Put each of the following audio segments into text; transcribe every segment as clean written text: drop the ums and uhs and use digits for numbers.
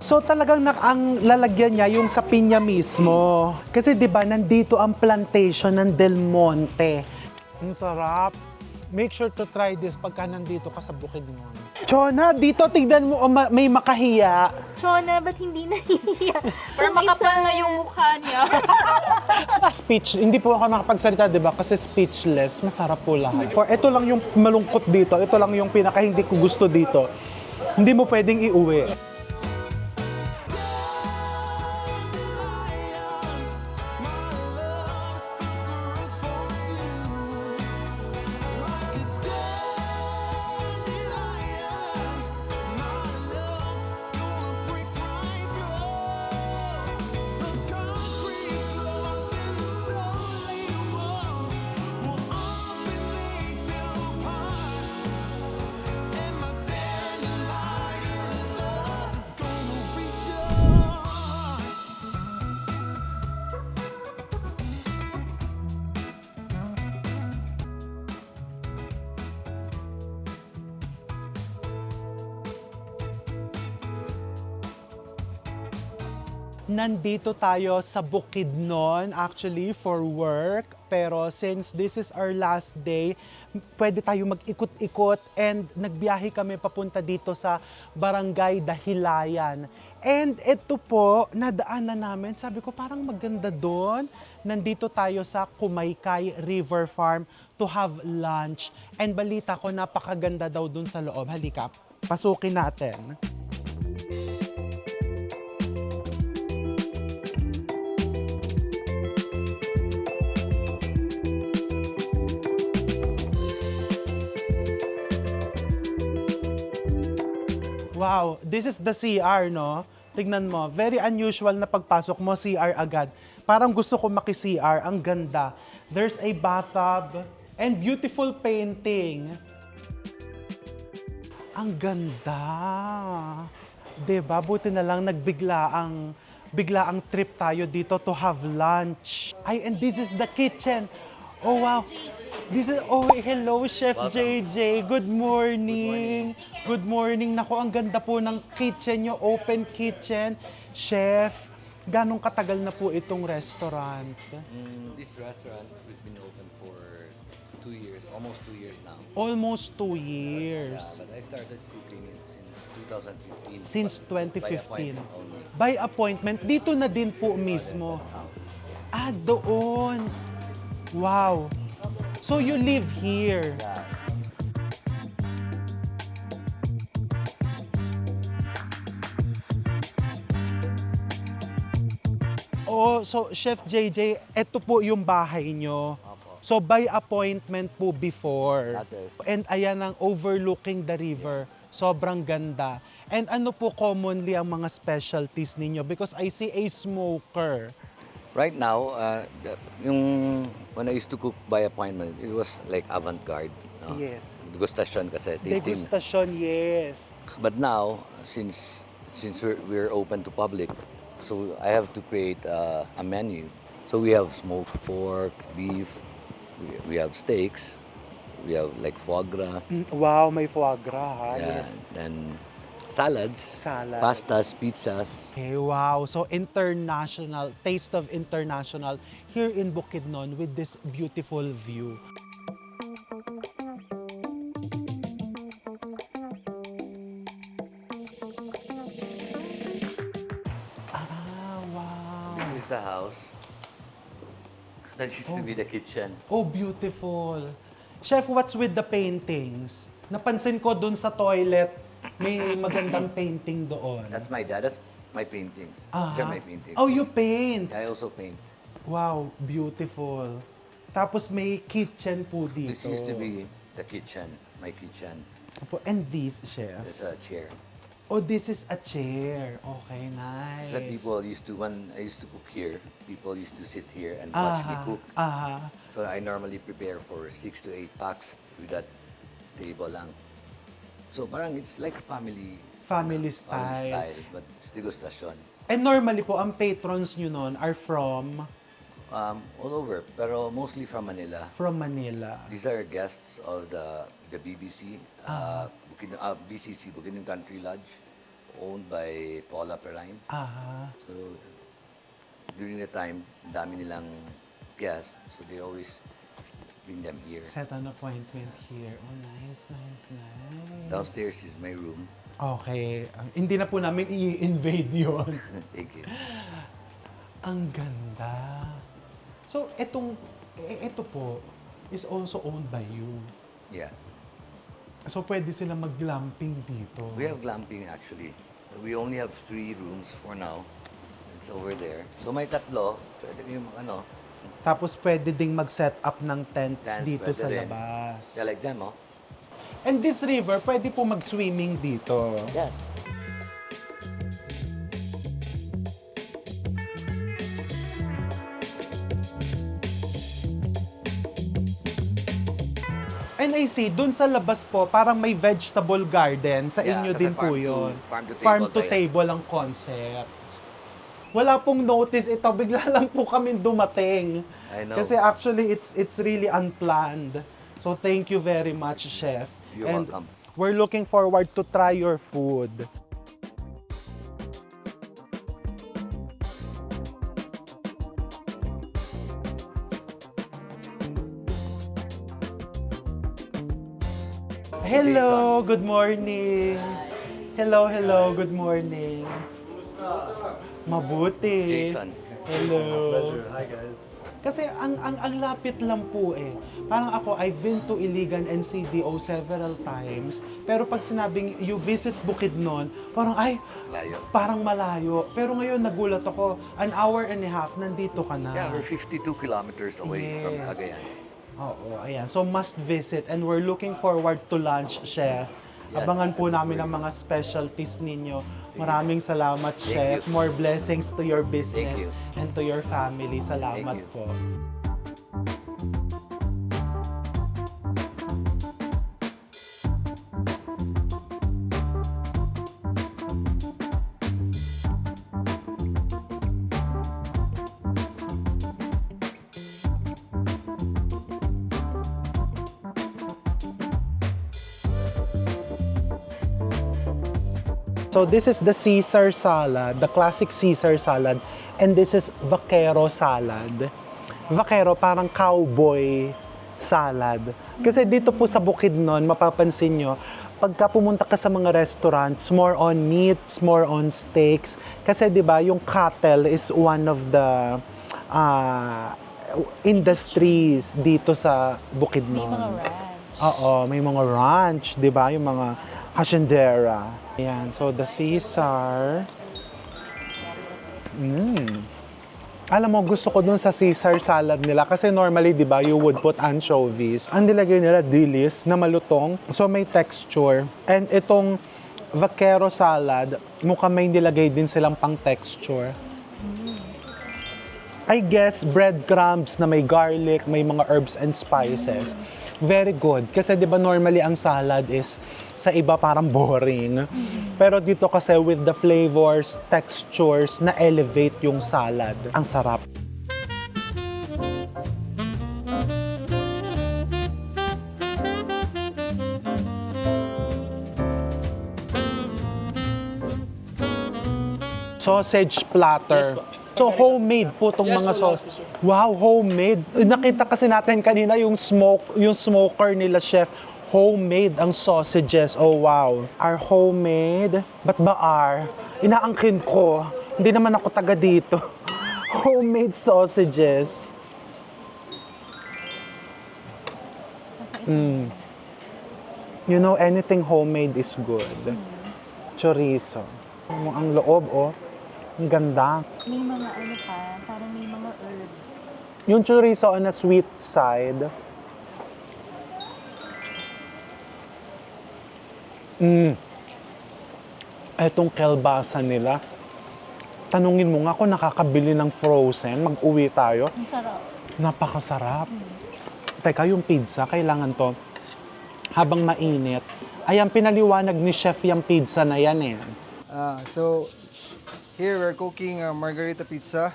So talagang ang lalagyan niya yung sa pinya mismo. Kasi 'di ba nandito ang plantation ng Del Monte. Ang sarap. Make sure to try this pagka nandito ka sa Bukidnon. Chona, dito tignan mo may makahiya. Shona, ba't hindi nahihiya? Pero makapal na yung mukha niya. Speech, hindi po ako nakapagsalita, 'di ba? Kasi speechless, masarap po lahat. For ito lang yung malungkot dito, ito lang yung pinaka hindi ko gusto dito. Hindi mo pwedeng iuwi. Nandito tayo sa Bukidnon actually for work. Pero since this is our last day, pwede tayo mag-ikot-ikot and nagbiyahe kami papunta dito sa Barangay Dahilayan. And ito po, nadaanan namin. Sabi ko parang maganda doon. Nandito tayo sa Kumaykay River Farm to have lunch. And balita ko napakaganda daw doon sa loob. Halika, pasukin natin. Wow, this is the CR, no? Tignan mo, very unusual na pagpasok mo, CR agad. Parang gusto ko maki-CR, ang ganda. There's a bathtub and beautiful painting. Ang ganda. Diba? Buti na lang bigla ang trip tayo dito to have lunch. Ay, and this is the kitchen. Oh, wow. Hello, Chef JJ. Good morning. Good morning. Naku, ang ganda po ng kitchen nyo, open kitchen. Chef, ganong katagal na po itong restaurant? This restaurant has been open for 2 years, almost 2 years now. Almost 2 years. Yeah, but I started cooking since 2015. Since but 2015. By appointment only. By appointment, dito na din po mismo. Ah, doon. Wow. So you live here. Yeah. Oh, so Chef JJ, eto po yung bahay nyo. Opo. So by appointment po before. That is. And ayan ang overlooking the river. Sobrang ganda. And ano po commonly ang mga specialties ninyo? Because I see a smoker. Right now, when I used to cook by appointment, it was like avant-garde. No? Yes. Degustasyon kasi, tasting. Degustasyon, yes. But now, since we're open to public, so I have to create a menu. So we have smoked pork, beef, we have steaks, we have like foie gras, Wow, may foie gras, ha? yeah, Yes. and salads, Salads. pastas, pizzas. Okay, wow. So international, taste of international here in Bukidnon with this beautiful view. Ah, wow. This is the house. That used to be the kitchen. Oh, beautiful. Chef, what's with the paintings? Napansin ko dun sa toilet, may magandang painting doon. That's my dad. That's my paintings. These are my paintings. Oh, you paint. I also paint. Wow, beautiful. Tapos may kitchen po dito. This used to be the kitchen, my kitchen. Opo, and this, chef? It's a chair. Oh, this is a chair. Okay, nice. So people used to, when I used to cook here, people used to sit here and watch me cook. Aha. So I normally prepare for 6 to 8 packs with that table lang. So parang it's like family Family family style. style, but it's degustasyon. And normally po, ang patrons nyo nun are from All over, pero mostly from Manila. Manila. These are guests of the BBC, BCC, Bukidnon Country Lodge. owned by Paula Perrine. Ah, So during the time, dami nilang guests, so they always bring them here. set an appointment here. Oh, nice, nice, nice. Downstairs is my room. Okay. Hindi na po namin i-invade yun. Thank you. Ang ganda. So, ito po is also owned by you. Yeah. So, pwede sila mag-glamping dito. We have glamping actually. We only have 3 rooms for now. It's over there. So may tatlo, pwede kayong Tapos, pwede ding mag-set up ng tents Tents, dito pwede sa rin. labas. yeah, like them, oh. And this river, pwede po mag-swimming dito. Yes. And I see, dun sa labas po, parang may vegetable garden. Sa Yeah, inyo kasi din po farm to- yun. farm to table Farm to tayo. table ang concept. Wala pong notice ito. Bigla lang po kami dumating. I know. Kasi actually, it's really unplanned. So thank you very much, Chef. You're And welcome. we're looking forward to try your food. Hello, good morning. Hello, hello, good morning. Mabuti. Jason. Hello. Hi guys. Kasi ang lapit lang po eh. Parang ako, I've been to Iligan and CDO several times. Pero pag sinabing you visit Bukidnon, parang ay, Layo. parang malayo. Pero ngayon nagulat ako, an hour and a half, nandito ka na. Yeah, we're 52 kilometers away from Yes. Cagayan. Oo, ayan. So must visit and we're looking forward to lunch, Chef. Yes. Abangan po namin ang mga specialties ninyo. Maraming salamat, Chef. you. More blessings to your business you. and to your family. Salamat you. po. So this is the Caesar salad, the classic Caesar salad, and this is vaquero salad. Vaquero parang cowboy salad. Kasi dito po sa Bukidnon, mapapansin nyo, pagka pumunta ka sa mga restaurants, more on meats, more on steaks. Kasi 'di ba, yung cattle is one of the industries dito sa Bukidnon. May mga ranch. Oo, may mga ranch, 'di ba? Yung mga haciendera. Ayan, so the Caesar. Alam mo, gusto ko dun sa Caesar salad nila kasi normally, 'di ba, you would put anchovies. Ang nilagay nila dilis na malutong, so may texture. And itong vaquero salad, mukhang may nilagay din silang pang texture. I guess breadcrumbs na may garlic, may mga herbs and spices. Very good. Kasi 'di ba normally ang salad is sa iba parang boring. Pero dito kasi with the flavors, textures na elevate yung salad. Ang sarap. Sausage platter. So homemade po tong mga sauce. Wow, homemade. Nakita kasi natin kanina yung smoker nila, Chef. Homemade ang sausages. Oh wow. Are homemade. Ba't ba are? Inaangkin ko. Hindi naman ako taga dito. Homemade sausages. You know, anything homemade is good. Chorizo. Ang loob, oh. Ang ganda. May mga ano pa, parang may mga herbs. Yung chorizo on a sweet side. Etong kelbasa nila. Tanungin mo nga kung nakakabili ng frozen, mag-uwi tayo. Ang sarap. Napakasarap. Teka, yung pizza, kailangan to habang mainit. Ayan, pinaliwanag ni Chef yung pizza na yan eh. So here we're cooking margarita pizza.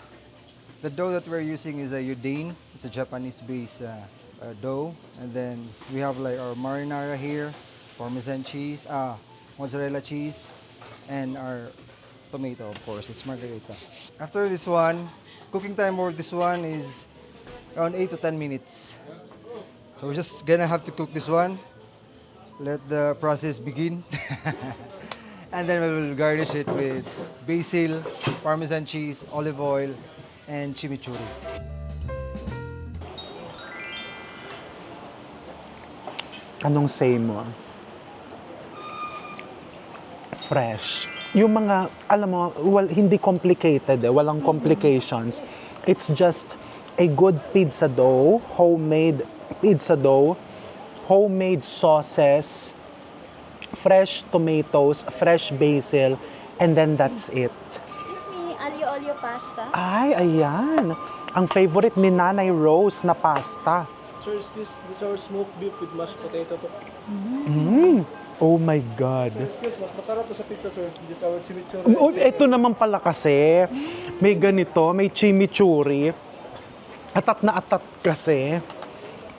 The dough that we're using is a Udine. It's a Japanese-based dough. And then we have like our marinara here, Parmesan cheese, mozzarella cheese, and our tomato, of course, it's margarita. After this one, cooking time for this one is around 8 to 10 minutes. So we're just gonna have to cook this one. Let the process begin. And then we will garnish it with basil, Parmesan cheese, olive oil, and chimichurri. Anong say mo? Fresh. Yung mga, alam mo, well, hindi complicated walang complications. It's just a good pizza dough, homemade pizza dough, homemade sauces, fresh tomatoes, fresh basil, and then that's it. Excuse me, alio-olio pasta. Ay, ayan. Ang favorite ni Nanay Rose na pasta. Sir, this is our smoked beef with mashed potato po. Oh my God. Excuse, mas masarap to sa pizza, sir. This is our chimichurri. Oh, ito naman pala kasi, may ganito, may chimichurri. Atat na atat kasi.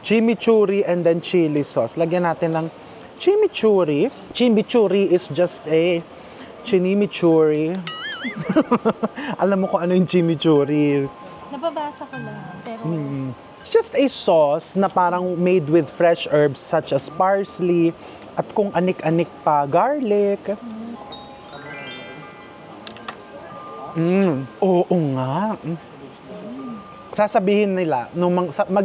Chimichurri and then chili sauce. Lagyan natin ng chimichurri. Chimichurri is just a chinimichurri. Alam mo kung ano yung chimichurri. Nababasa ko lang, pero It's just a sauce na parang made with fresh herbs such as parsley at kung anik-anik pa, garlic. Oo nga. Sasabihin nila,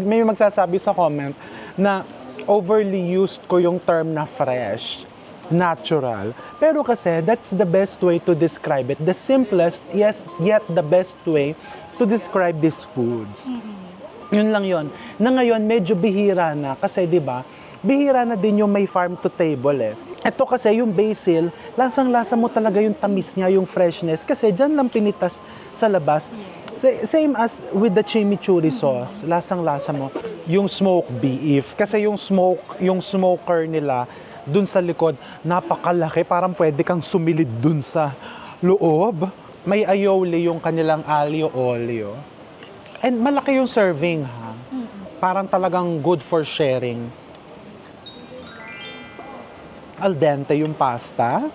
may magsasabi sa comment na overly used ko yung term na fresh, natural. Pero kasi, that's the best way to describe it. The simplest, yes, yet the best way to describe these foods. Yun lang yun. Na ngayon, medyo bihira na. Kasi, di ba, bihira na din yung may farm to table eh. Ito kasi, yung basil, lasang-lasa mo talaga yung tamis niya, yung freshness. Kasi dyan lang pinitas sa labas. Same as with the chimichurri sauce, lasang-lasa mo. Yung smoked beef. Kasi yung smoker nila, dun sa likod, napakalaki. Parang pwede kang sumilid dun sa loob. May aioli yung kanilang alio olio. And malaki yung serving, ha? Parang talagang good for sharing. Al dente yung pasta.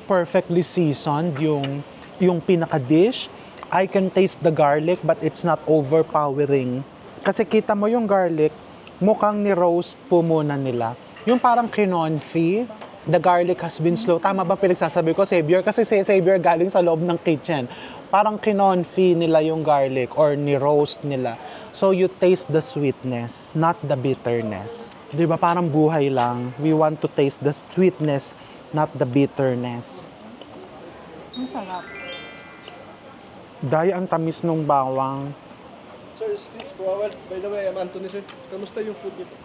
Perfectly seasoned yung pinaka-dish. I can taste the garlic but it's not overpowering. Kasi kita mo yung garlic, mukhang ni-roast po muna nila. Yung parang kinonfi, the garlic has been slow. Tama ba pinagsasabi ko, Xavier? Kasi si Xavier galing sa loob ng kitchen. Parang kinonfi nila yung garlic or ni-roast nila. So you taste the sweetness, not the bitterness. Di ba parang buhay lang? We want to taste the sweetness, not the bitterness. ang sarap. Dahil ang tamis ng bawang. Sir, excuse po. Well, by the way, I'm Anthony, sir. Kamusta yung food niyo po?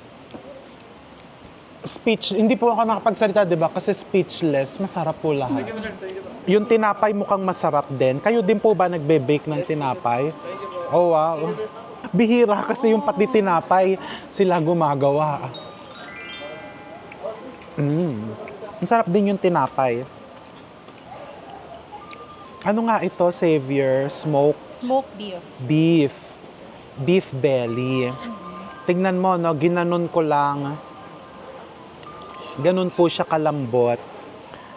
Hindi po ako nakapagsalita, di ba? Kasi speechless, masarap po lahat. Thank you, sir. Thank you po. Yung tinapay mukhang masarap din. Kayo din po ba nagbe-bake ng tinapay? Thank you po. Oh, wow. Bihira kasi yung pati tinapay sila gumagawa. Ang sarap din yung tinapay. Ano nga ito, Xavier? Smoked beef. Beef. Beef belly. Tingnan mo, no? Ginanon ko lang. Ganun po siya kalambot.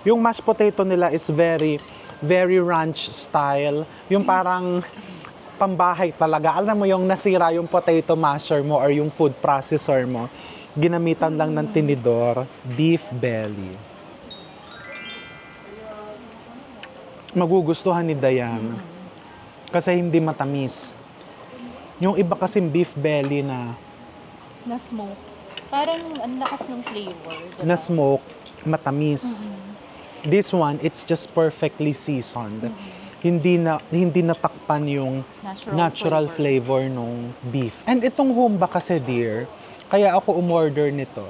Yung mashed potato nila is very, very ranch style. Yung parang pambahay talaga. Alam mo yung nasira yung potato masher mo or yung food processor mo. Ginamitan lang ng tinidor. Beef belly. Magugustuhan ni Dayan. Kasi hindi matamis. Yung iba kasing beef belly na Na smoke. Parang ang lakas ng flavor. Diba? na smoke, matamis. This one, it's just perfectly seasoned. Hindi natakpan yung natural flavor ng beef. And itong humba kasi, dear, kaya ako umorder nito.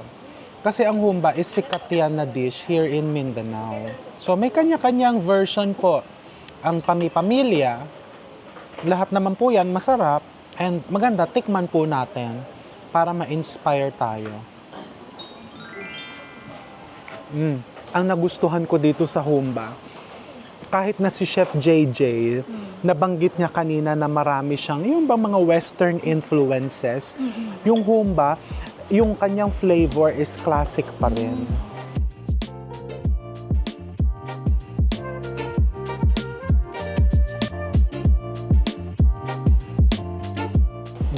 Kasi ang humba is sikat yan na dish here in Mindanao. So may kanya-kanyang version po. Ang pamilya, lahat naman po yan masarap. And maganda, tikman po natin para ma-inspire tayo. Ang nagustuhan ko dito sa humba, kahit na si Chef JJ, nabanggit niya kanina na marami siyang, yung bang mga western influences, yung humba, yung kanyang flavor is classic pa rin.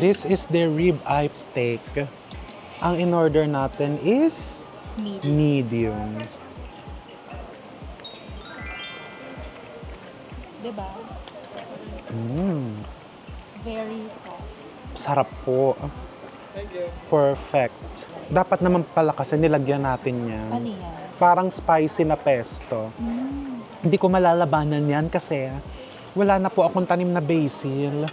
This is the rib-eye steak. Ang in-order natin is medium. Diba? Very soft. Sarap po. Perfect. Dapat naman pala kasi nilagyan natin yan. Ano yan? Parang spicy na pesto. Hindi ko malalabanan yan kasi wala na po akong tanim na basil.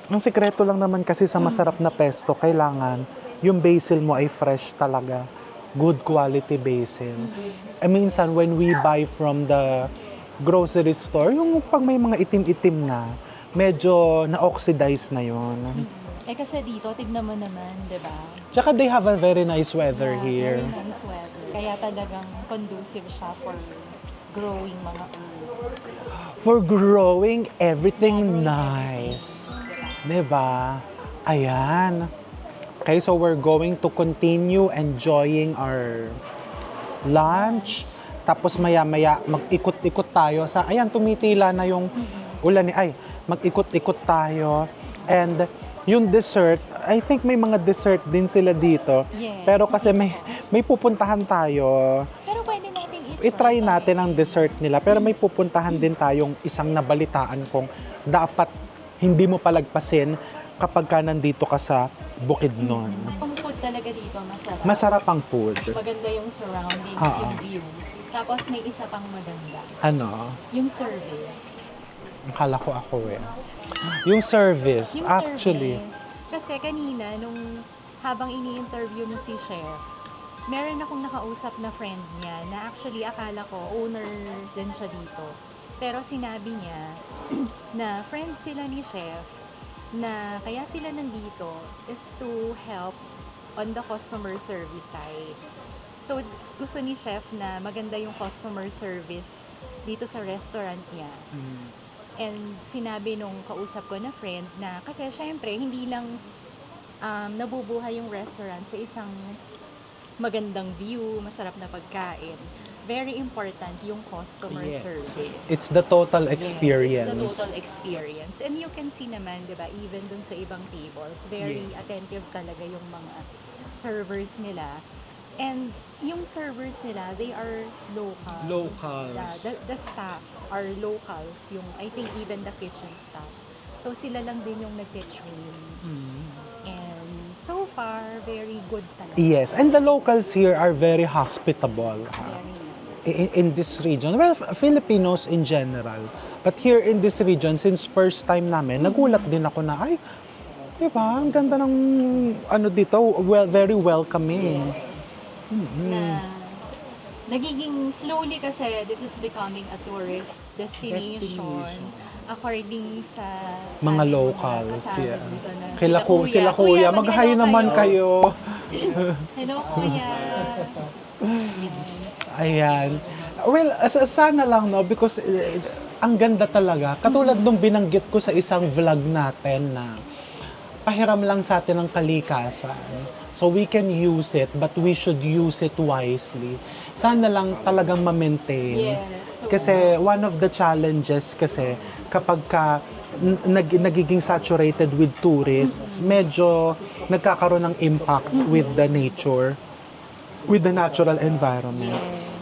Ang sikreto lang naman kasi sa masarap na pesto, kailangan yung basil mo ay fresh talaga. Good quality basil. Minsan when we buy from the grocery store, yung pag may mga itim-itim na, medyo na-oxidize na yun. Kasi dito, tignan mo naman, di ba? Tsaka they have a very nice weather here. Very nice weather. Kaya talagang conducive siya for growing mga herbs. For growing everything nice. Diba? Ayan. Okay, so we're going to continue enjoying our lunch. Tapos maya-maya, mag-ikot-ikot tayo sa, ayan, tumitila na yung ulan mag-ikot-ikot tayo. And yung dessert, I think may mga dessert din sila dito. Yes. Pero kasi may pupuntahan tayo. Pero pwede natin I-try natin ang dessert nila. Pero may pupuntahan din tayong isang nabalitaan kung dapat hindi mo palagpasin kapag ka nandito ka sa Bukidnon. Ang food talaga dito, masarap. Masarap ang food. Maganda yung surroundings, Oo. yung view. Tapos may isa pang maganda, Ano? yung service. Akala ko ako eh. Yung service, Yung actually. service. Kasi kanina, habang ini-interview mo si Chef, meron akong nakausap na friend niya na actually akala ko owner din siya dito. Pero sinabi niya na friend sila ni Chef na kaya sila nandito is to help on the customer service side. So, gusto ni Chef na maganda yung customer service dito sa restaurant niya. And sinabi nung kausap ko na friend na kasi syempre hindi lang nabubuhay yung restaurant sa isang magandang view, masarap na pagkain. Very important yung customer service. It's the total experience. Yes, it's the total experience. And you can see naman, di ba, even dun sa ibang tables, very attentive talaga yung mga servers nila. And yung servers nila, they are locals. Locals. The staff are locals. Yung, I think even the kitchen staff. So sila lang din yung nag-teach me. And so far, very good talaga. Yes, and the locals here are very hospitable. In this region. Well, Filipinos in general. But here in this region, since first time namin, nagulat din ako na, ay, di ba, ang ganda ng ano dito, very welcoming. Na nagiging slowly kasi this is becoming a tourist destination. According sa Mga aming locals, kasama yeah. dito na Sila kuya, mag-hi mag-hello naman kayo. Hello kuya. Ayan. Well, sana lang, no? Because ang ganda talaga. Katulad nung binanggit ko sa isang vlog natin na pahiram lang sa atin ng kalikasan. So we can use it, but we should use it wisely. Sana lang talagang ma-maintain. Yes. So, Kasi one of the challenges kasi kapag ka nagiging saturated with tourists, medyo nagkakaroon ng impact with the nature, with the natural environment.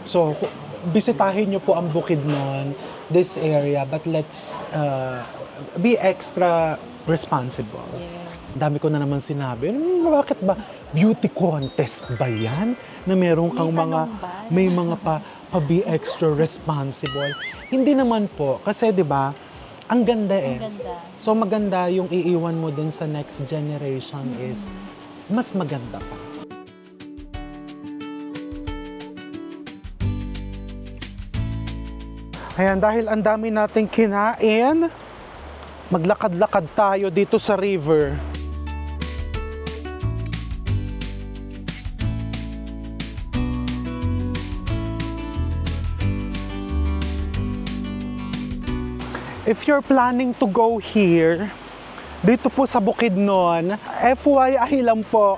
So, bisitahin nyo po ang Bukidnon, this area, but let's be extra responsible. Dami ko na naman sinabi, bakit ba? Beauty contest ba yan? Na meron kang may mga pa-be extra responsible. Hindi naman po, kasi 'di ba? Ang ganda eh. ang ganda. So maganda yung iiwan mo din sa next generation is mas maganda pa. Ayan, dahil ang dami nating kinain, maglakad-lakad tayo dito sa river. If you're planning to go here, dito po sa Bukidnon, FYI lang po,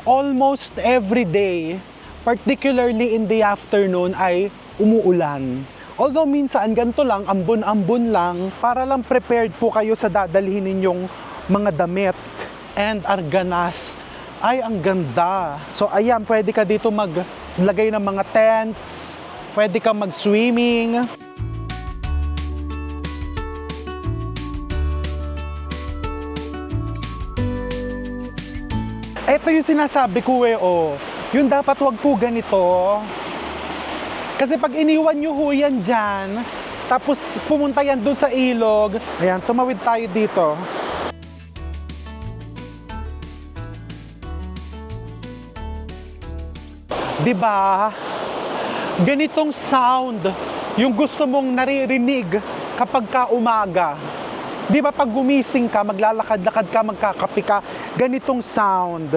almost every day, particularly in the afternoon, ay umuulan. Although minsan ganito lang, ambon-ambon lang, para lang prepared po kayo sa dadalhin ninyong mga damit. and arganas. Ay, ang ganda. So, ayan, pwede ka dito maglagay ng mga tents. Pwede ka mag-swimming. Ito yung sinasabi ko oh. Yung dapat wag po ganito. Kasi pag iniwan nyo ho yan dyan, tapos pumunta yan doon sa ilog, ayan, tumawid tayo dito. Diba? Ganitong sound, yung gusto mong naririnig kapag ka umaga. Di ba pag gumising ka, maglalakad-lakad ka, magkakape ka, ganitong sound.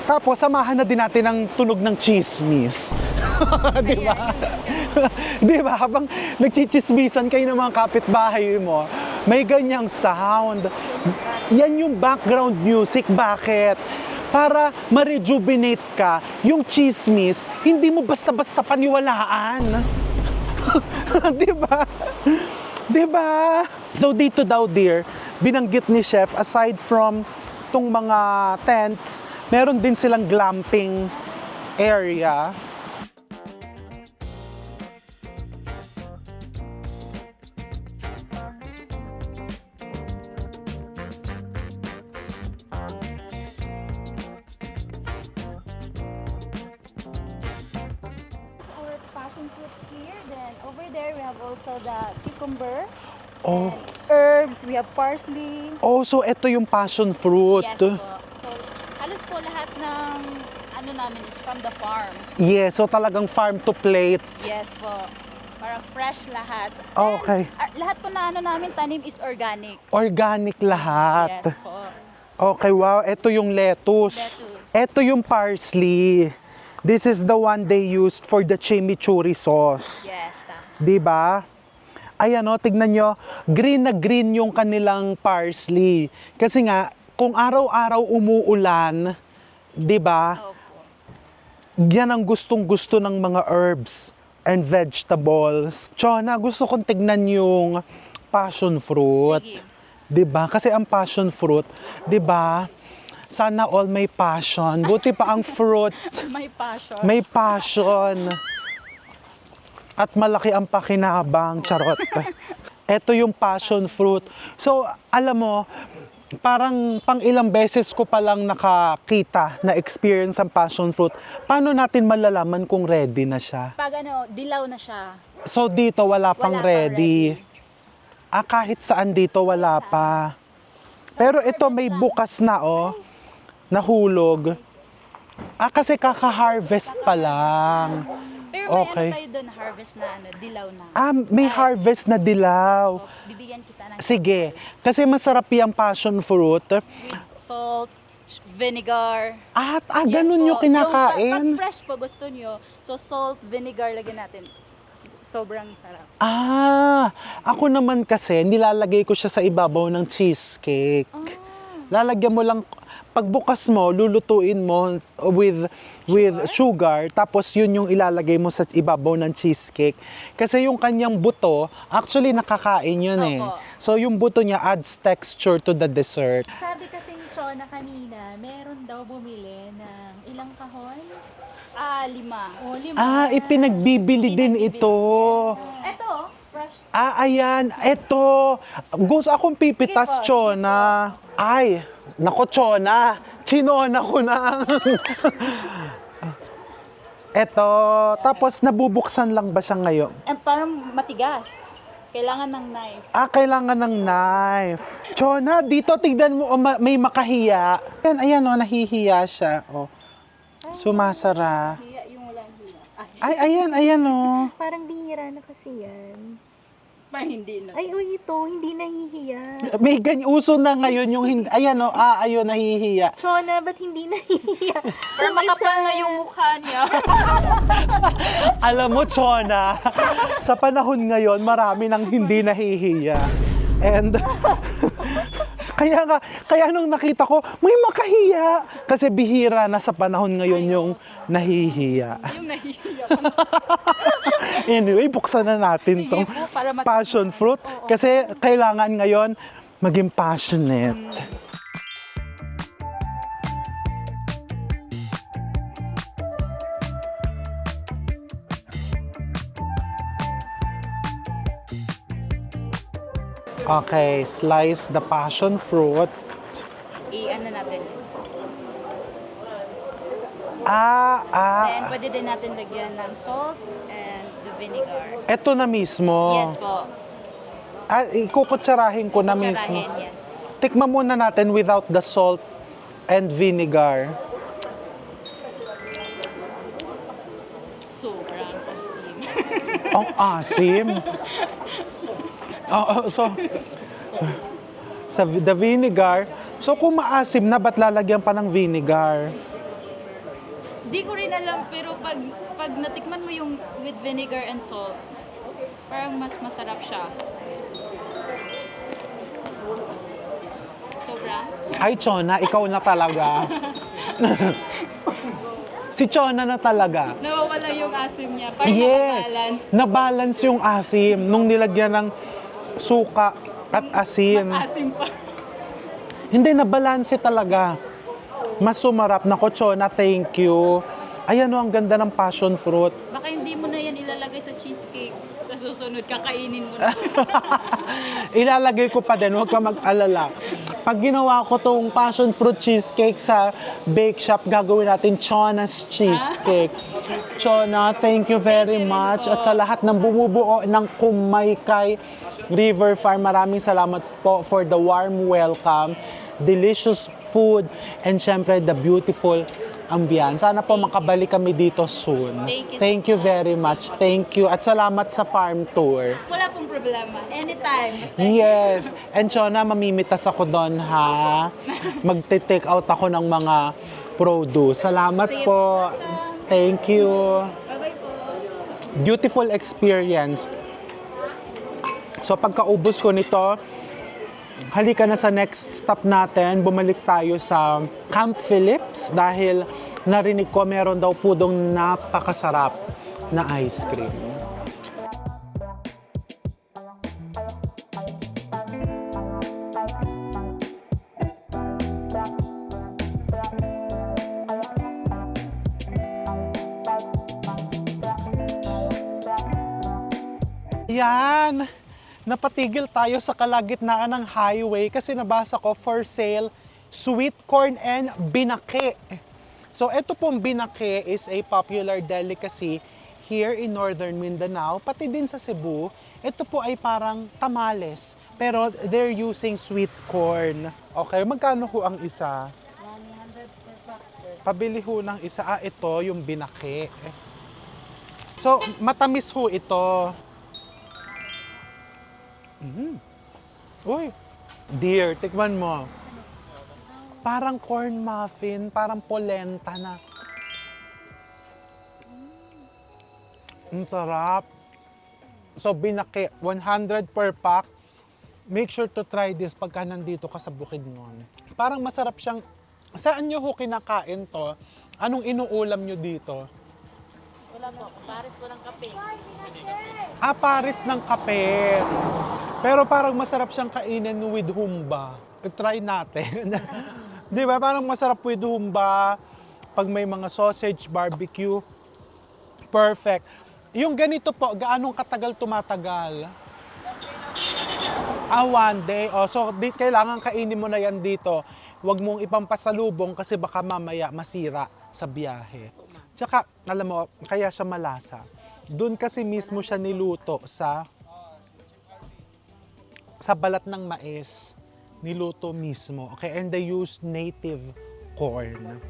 Tapos samahan na din natin ang tunog ng chismis. Di ba? Di ba? Habang nagchichismisan kayo ng mga kapitbahay mo, may ganyang sound. Yan yung background music. Bakit? Para ma-rejuvenate ka, yung chismis, hindi mo basta-basta paniwalaan. Di ba? Diba? So dito daw dear, binanggit ni Chef, aside from tong mga tents, meron din silang glamping area. Our passion fruit here. Then over there we have also the cucumber, Oh, herbs. We have parsley. oh, so ito yung passion fruit. Yes po. So, halos po lahat ng ano namin is from the farm. Yes, so talagang farm to plate. Yes po. Para fresh lahat. So, Okay. and, lahat po na ano namin tanim is organic. Organic lahat. Yes po. Okay, wow, ito yung lettuce. Lettuce. Ito yung parsley. This is the one they used for the chimichurri sauce. Yes. Ta. Di ba? Ayan o, tignan nyo, green na green yung kanilang parsley. Kasi nga, kung araw-araw umuulan, di ba? Opo. Yan ang gustong-gusto ng mga herbs and vegetables. Chona, gusto kong tignan yung passion fruit. Sige. Di ba? Kasi ang passion fruit, di ba? Sana all may passion. Buti pa ang fruit. May passion. May passion. At malaki ang pakinabang, charot. Ito yung passion fruit. So, alam mo, parang pang ilang beses ko palang nakakita na experience ang passion fruit. Paano natin malalaman kung ready na siya? Pag ano, dilaw na siya. So, dito wala pang Wala pang ready. Ah, kahit saan dito wala pa. Pero ito may bukas na, oh. Nahulog. Ah, kasi kaka-harvest pa lang. Pero may Okay. ano tayo doon, harvest na ano, dilaw na. Ah, may harvest na dilaw. Bibigyan kita ng Sige, kasi masarap yung passion fruit. salt, vinegar. At Yes ganun po. yung kinakain. Pag fresh po gusto nyo, so salt, vinegar lagyan natin. Sobrang sarap. Ah, ako naman kasi, nilalagay ko siya sa ibabaw ng cheesecake. Lalagyan mo lang, pagbukas mo, lulutuin mo with sugar, tapos yun yung ilalagay mo sa ibabaw ng cheesecake. Kasi yung kanyang buto, actually nakakain yun eh. Opo. So yung buto niya adds texture to the dessert. Sabi kasi ni Chona kanina, meron daw bumili ng ilang kahon? 5. O, 5. Ah, ipinagbibili din ito. Eto, fresh. Ah, ayan. Eto. Gusto akong pipitas, Sige po, Chona. Ay, nako, Chona. Chinona ko na. Eto. Tapos, nabubuksan lang ba siya ngayon? Parang matigas. Kailangan ng knife. Ah, kailangan ng knife. Chona, dito tignan mo, may makahiya. Ayan, ayan, oh, nahihiya siya. Oh. Sumasara. Hiya, yung walang hiya. Ay, ayan, ayan, oh. Parang bihira na kasi yan. Parang hindi na. Ay, uy, ito, hindi nahihiya. May ganyan, uso na ngayon yung hindi, ayan, oh, ayun, nahihiya. Chona, ba't hindi nahihiya? Pero makapal na yung mukha niya. Alam mo, Chona, sa panahon ngayon, marami nang hindi nahihiya. And, kaya nung nakita ko, may makahiya. Kasi bihira na sa panahon ngayon yung nahihiya. Yung nahihiya. Anyway, buksan na natin Sige tong po, para passion fruit. Kasi kailangan ngayon maging passionate. Okay, slice the passion fruit. I-ano natin. Then, pwede din natin lagyan ng salt and the vinegar. Ito na mismo. Yes po. Ikukutsarahin ko na mismo. Kutsarahin yan. Tikman muna natin without the salt and vinegar. Sobrang asim. Ang asim. Oo, so sa the vinegar. So kung maasim na, ba't lalagyan pa ng vinegar? Di ko rin alam, pero pag natikman mo yung with vinegar and salt, parang mas masarap siya. Sobra. Ay, Chona, ikaw na talaga. Si Chona na talaga. Nawawala yung asim niya. Parang Yes, nakabalance. nabalance yung asim nung nilagyan ng suka at asim. Mas asim pa. Hindi, nabalanse talaga. Mas sumarap. Nako, Chona, thank you. Ayan o, ang ganda ng passion fruit. Baka hindi mo na yan ilalagay sa cheesecake. Tapos susunod, kakainin mo na. Ilalagay ko pa din, huwag ka mag-alala. Pag ginawa ko tong passion fruit cheesecake sa bake shop, gagawin natin Chona's cheesecake. Chona, thank you very much. At sa lahat ng bumubuo ng Kumaykay River Farm, maraming salamat po for the warm welcome, delicious food, and syempre the beautiful ambience. Sana po makabalik kami dito soon. Thank you so Thank you very much. Thank you. At salamat sa farm tour. Wala pong problema. Anytime. Basta Yes. And Chona, mamimitas ako doon, ha? Magte-take out ako ng mga produce. Salamat Sige po. Thank you. bye-bye po. Beautiful experience. So pagkaubos ko nito, halika na sa next stop natin. Bumalik tayo sa Camp Phillips dahil narinig ko meron daw po dong napakasarap na ice cream. Yan! Napatigil tayo sa kalagitnaan ng highway kasi nabasa ko for sale sweet corn and binake. So ito pong binake is a popular delicacy here in Northern Mindanao, pati din sa Cebu. Ito po ay parang tamales, pero they're using sweet corn. Okay, magkano ho ang isa? 100 per pack, sir. Pabili ho ng isa. Ito yung binake. So, matamis ho ito. Uy, dear, tikman mo. Parang corn muffin, parang polenta na. Ang sarap. So, binake, 100 per pack. Make sure to try this pagka nandito ka sa Bukidnon. Parang masarap siyang, saan nyo ho kinakain to? Anong inuulam nyo dito? Wala po, pares po ng kape. Pares ng kape. Pero parang masarap siyang kainin with humba. I-try natin. Di ba? Parang masarap with humba. Pag may mga sausage, barbecue. Perfect. Yung ganito po, gaanong katagal tumatagal? One day. So, kailangan kainin mo na yan dito. Huwag mong ipampasalubong kasi baka mamaya masira sa biyahe. Tsaka, alam mo, kaya siya malasa. Doon kasi mismo siya niluto sa balat ng mais. Niluto mismo. Okay? And they use native corn.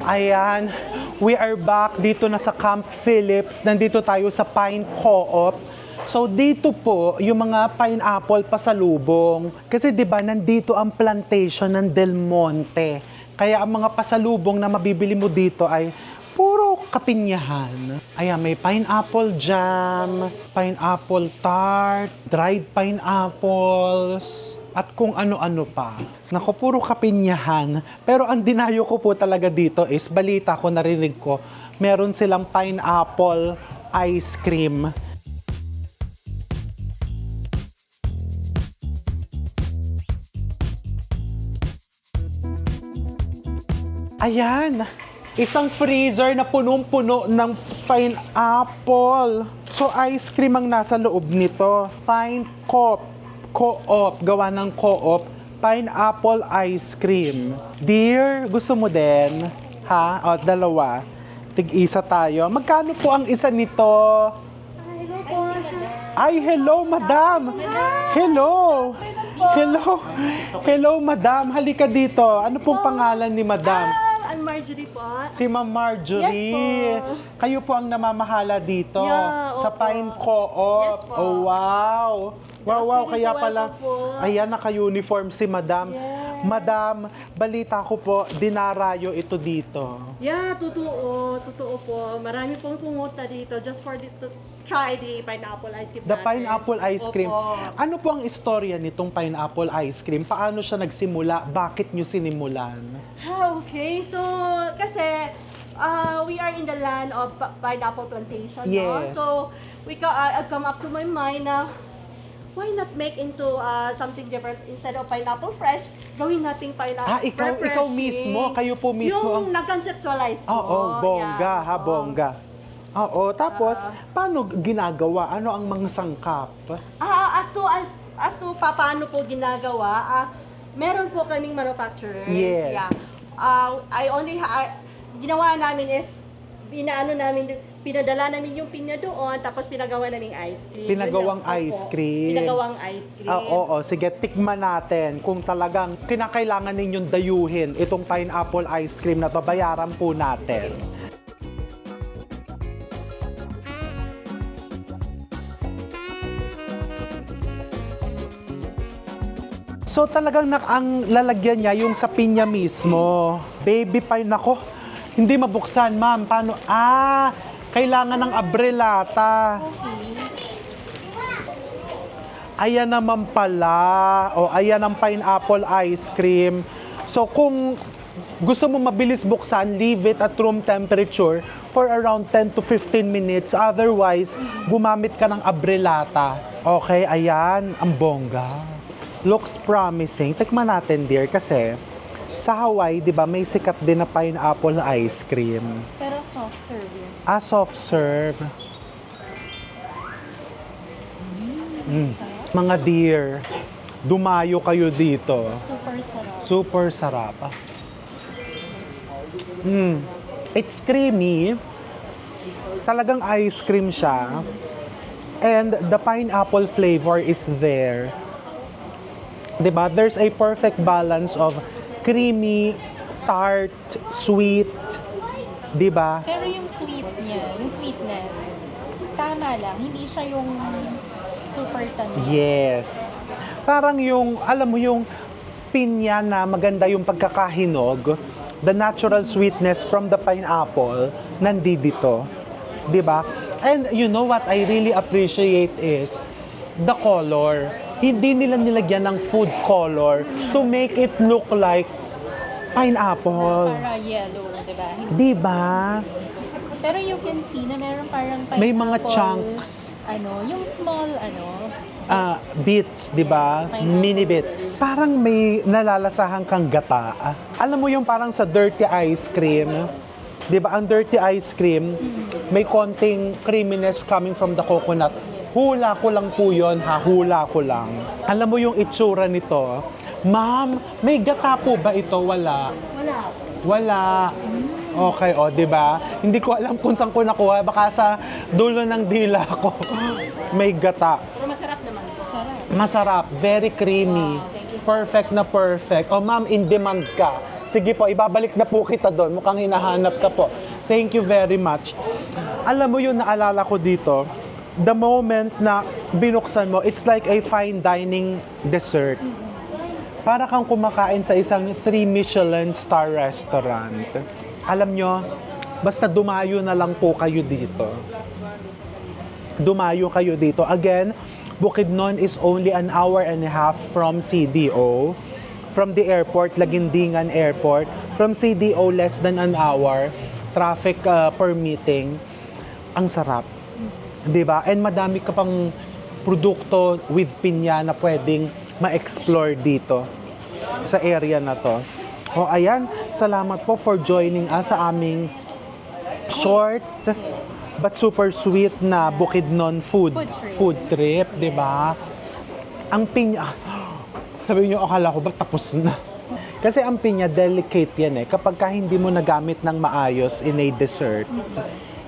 Ayan, we are back dito na sa Camp Phillips. Nandito tayo sa Pine Co-op. So dito po, yung mga pineapple pasalubong. Kasi 'di ba nandito ang plantation ng Del Monte. Kaya ang mga pasalubong na mabibili mo dito ay puro kapinyahan. Ayan, may pineapple jam, pineapple tart, dried pineapples, at kung ano-ano pa. Naku, puro kapinyahan. Pero ang dinayo ko po talaga dito is, balita ko, narinig ko, meron silang pineapple ice cream. Ayan, isang freezer na punong-puno ng pineapple. So, ice cream ang nasa loob nito. Pine Co-op, gawa ng Co-op, pineapple ice cream. Dear, gusto mo din? Ha? O, dalawa. Tig-isa tayo. Magkano po ang isa nito? Ay, hello, madam. Hello. Hello. Hello, madam. Halika dito. Ano pong pangalan ni madam? I'm Marjorie po. Si Ma'am Marjorie. Yes po. Kayo po ang namamahala dito Yeah, sa opo. Pine Co-op. Yes po. Oh, wow. Wow, wow. Kaya Welcome pala, po. ayan, naka-uniform si madam. Yes. Madam, balita ko po, dinarayo ito dito. Yeah, totoo. Totoo po. Marami pong pumunta dito just for to try the pineapple ice cream The natin. pineapple ice cream. Opo. Ano po ang istorya nitong pineapple ice cream? Paano siya nagsimula? Bakit nyo sinimulan? Okay, so kasi we are in the land of pineapple plantation, Yes. no? So I've come up to my mind na why not make into something different instead of pineapple fresh, gawin nating pineapple ikaw refreshing. mismo, kayo po mismo yung ang... nag-conceptualize po. Oo, bongga, Yeah, ha, oo. bongga. Oo, tapos, paano ginagawa? Ano ang mga sangkap? As to paano po ginagawa, meron po kaming manufacturers. Yes. Yeah. Ginawa namin is pinadala namin yung pinya doon, tapos pinagawa namin ice cream. Pinagawang Yun lang. ice Opo. cream. Pinagawang ice cream. Oo, sige, tikman natin kung talagang kinakailangan ninyong dayuhin itong pineapple ice cream na to, bayaran po natin. So talagang ang lalagyan niya yung sa pinya mismo. Baby pine, nako. Hindi mabuksan, ma'am. Paano? Kailangan ng abrelata. Ayan naman pala. O, ayan ang pineapple ice cream. So kung gusto mo mabilis buksan, leave it at room temperature for around 10 to 15 minutes. Otherwise, gumamit ka ng abrelata. Okay, ayan. Ang bongga. Looks promising. Tikman natin, dear, kasi sa Hawaii, di ba, may sikat din na pineapple ice cream. Pero soft serve yun. Soft serve. Mga dear, dumayo kayo dito. Super sarap. Super sarap. It's creamy. Talagang ice cream siya. And the pineapple flavor is there. Diba? There's a perfect balance of creamy, tart, sweet. Diba? Pero yung sweet niya, yung sweetness, tama lang. Hindi siya yung super tamis. Yes. Parang yung, alam mo yung pinya na maganda yung pagkakahinog, the natural sweetness from the pineapple, nandito. Diba? And you know what I really appreciate is the color. Hindi nila nilagyan ng food color to make it look like pineapple. Para yellow, di ba? Diba? Pero you can see na meron parang pineapple. May mga chunks. Yung small, Bits, di ba? Mini bits. Parang may nalalasahan kang gata. Alam mo yung parang sa dirty ice cream, di ba? Ang dirty ice cream, may konting creaminess coming from the coconut. Hula ko lang po yun, ha? Hula ko lang. Alam mo yung itsura nito? Ma'am, may gata po ba ito? Wala. Wala. Wala. Okay, o, di ba? Hindi ko alam kung saan ko nakuha. Baka sa dulo ng dila ko. May gata. Pero masarap naman. sarap. Masarap. Very creamy. Wow, thank you so Perfect na perfect. O, ma'am, in demand ka. Sige po, ibabalik na po kita doon. Mukhang hinahanap ka po. Thank you very much. Alam mo yun, naalala ko dito, the moment na binuksan mo, it's like a fine dining dessert. Para kang kumakain sa isang 3 Michelin star restaurant. Alam nyo, basta dumayo na lang po kayo dito. Dumayo kayo dito. Again, Bukidnon is only an hour and a half from CDO. From the airport, Lagindingan Airport. From CDO, less than an hour. Traffic permitting. Ang sarap. Diba? And madami ka pang produkto with pinya na pwedeng ma-explore dito sa area na to. O ayan, salamat po for joining us sa aming short but super sweet na Bukidnon food trip, 'di ba? Ang pinya, sabi niyo akala ko ba tapos na? Kasi ang pinya delicate yan eh. Kapag ka hindi mo nagamit ng maayos in a dessert,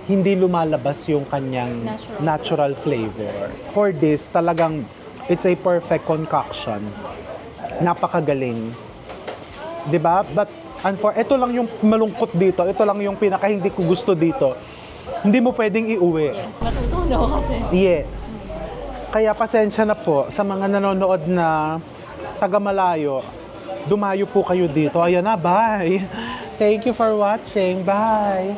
hindi lumalabas yung kanyang natural flavor. For this, talagang it's a perfect concoction. Napakagaling. 'Di ba? But ito lang yung malungkot dito. Ito lang yung pinaka hindi ko gusto dito. Hindi mo pwedeng iuwi. Yes, matutunaw kasi. Yes. Kaya pasensya na po sa mga nanonood na taga-malayo. Dumayo po kayo dito. Ayan na, bye. Thank you for watching. Bye.